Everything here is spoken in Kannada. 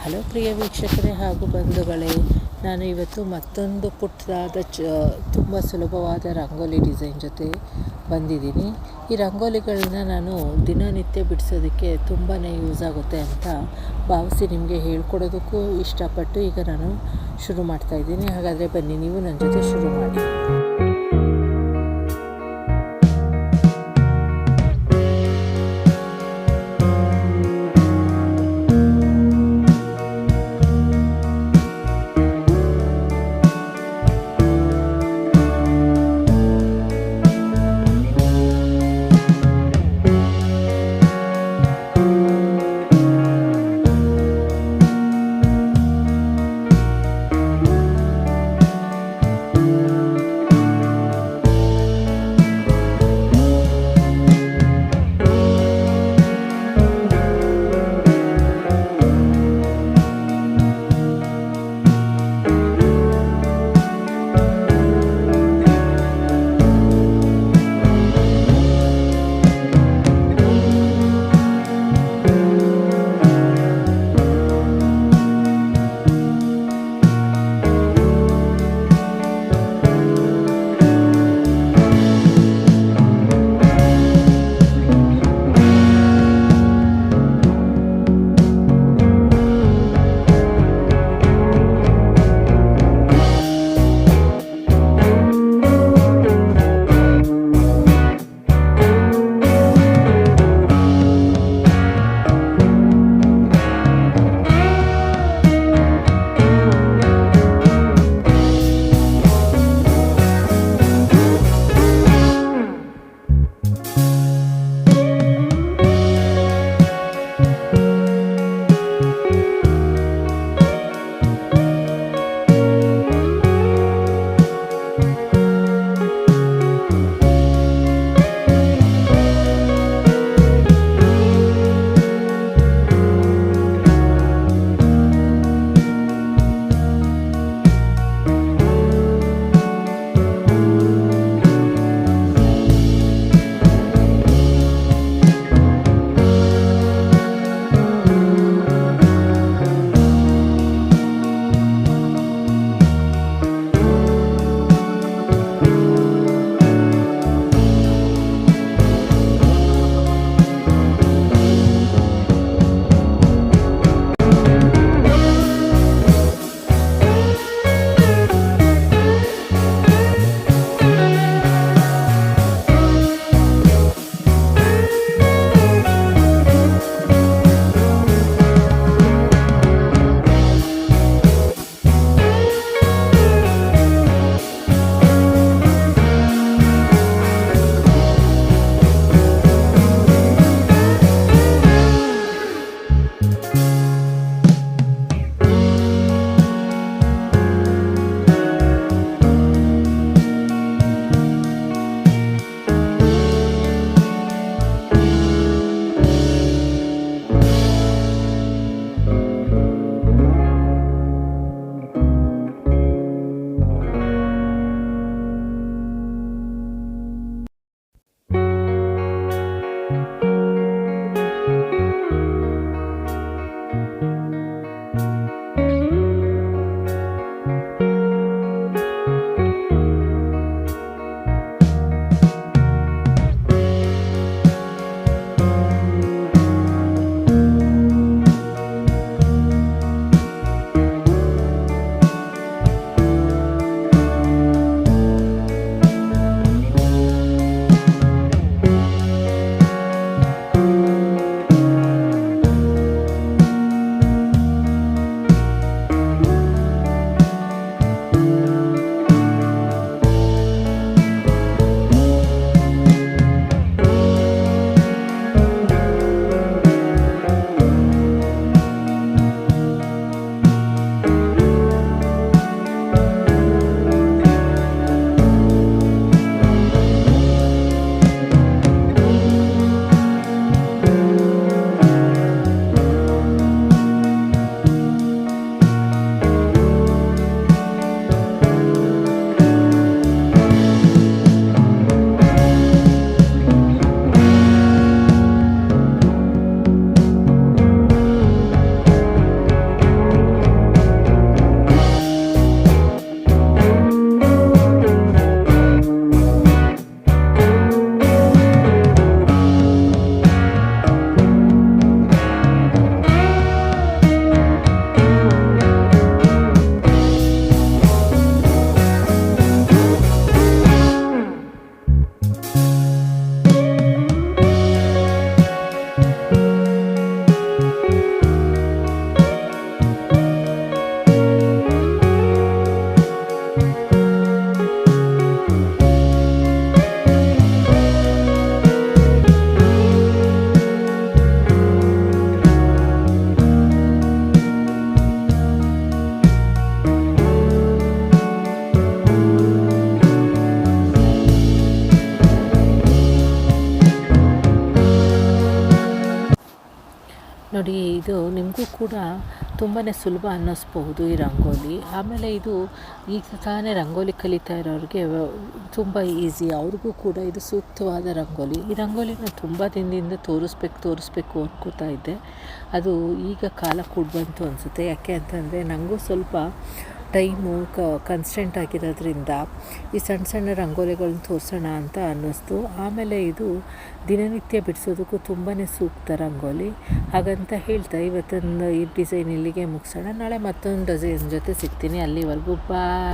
ಹಲೋ ಪ್ರಿಯ ವೀಕ್ಷಕರೇ ಹಾಗೂ ಬಂಧುಗಳೇ, ನಾನು ಇವತ್ತು ಮತ್ತೊಂದು ಪುಟ್ಟದಾದ ತುಂಬ ಸುಲಭವಾದ ರಂಗೋಲಿ ಡಿಸೈನ್ ಜೊತೆ ಬಂದಿದ್ದೀನಿ. ಈ ರಂಗೋಲಿಗಳನ್ನ ನಾನು ದಿನನಿತ್ಯ ಬಿಡಿಸೋದಕ್ಕೆ ತುಂಬಾ ಯೂಸ್ ಆಗುತ್ತೆ ಅಂತ ಭಾವಿಸಿ ನಿಮಗೆ ಹೇಳ್ಕೊಡೋದಕ್ಕೂ ಇಷ್ಟಪಟ್ಟು ಈಗ ನಾನು ಶುರು ಮಾಡ್ತಾಯಿದ್ದೀನಿ. ಹಾಗಾದರೆ ಬನ್ನಿ, ನೀವು ನನ್ನ ಜೊತೆ ಶುರು ಮಾಡಿ. ನೋಡಿ, ಇದು ನಿಮಗೂ ಕೂಡ ತುಂಬಾ ಸುಲಭ ಅನ್ನಿಸ್ಬಹುದು ಈ ರಂಗೋಲಿ. ಆಮೇಲೆ ಇದು ಈಗ ತಾನೇ ರಂಗೋಲಿ ಕಲಿತಾ ಇರೋರಿಗೆ ತುಂಬ ಈಸಿ, ಅವ್ರಿಗೂ ಕೂಡ ಇದು ಸೂಕ್ತವಾದ ರಂಗೋಲಿ. ಈ ರಂಗೋಲಿನ ತುಂಬ ದಿನದಿಂದ ತೋರಿಸ್ಬೇಕು ಅನ್ಕೋತಾ ಇದ್ದೆ. ಅದು ಈಗ ಕಾಲ ಕೂಡ ಬಂತು ಅನಿಸುತ್ತೆ. ಯಾಕೆ ಅಂತಂದರೆ ನನಗೂ ಸ್ವಲ್ಪ ಟೈಮು ಕನ್ಸ್ಟೆಂಟ್ ಆಗಿರೋದ್ರಿಂದ ಈ ಸಣ್ಣ ರಂಗೋಲಿಗಳನ್ನ ತೋರಿಸೋಣ ಅಂತ ಅನ್ನಿಸ್ತು. ಆಮೇಲೆ ಇದು ದಿನನಿತ್ಯ ಬಿಡಿಸೋದಕ್ಕೂ ತುಂಬಾ ಸೂಕ್ತ ರಂಗೋಲಿ. ಹಾಗಂತ ಹೇಳ್ತಾ ಇವತ್ತೊಂದು ಈ ಡಿಸೈನ್ ಇಲ್ಲಿಗೆ ಮುಗಿಸೋಣ. ನಾಳೆ ಮತ್ತೊಂದು ಡಿಸೈನ್ ಜೊತೆ ಸಿಗ್ತೀನಿ. ಅಲ್ಲಿವರೆಗೂ ಬಾಯ್.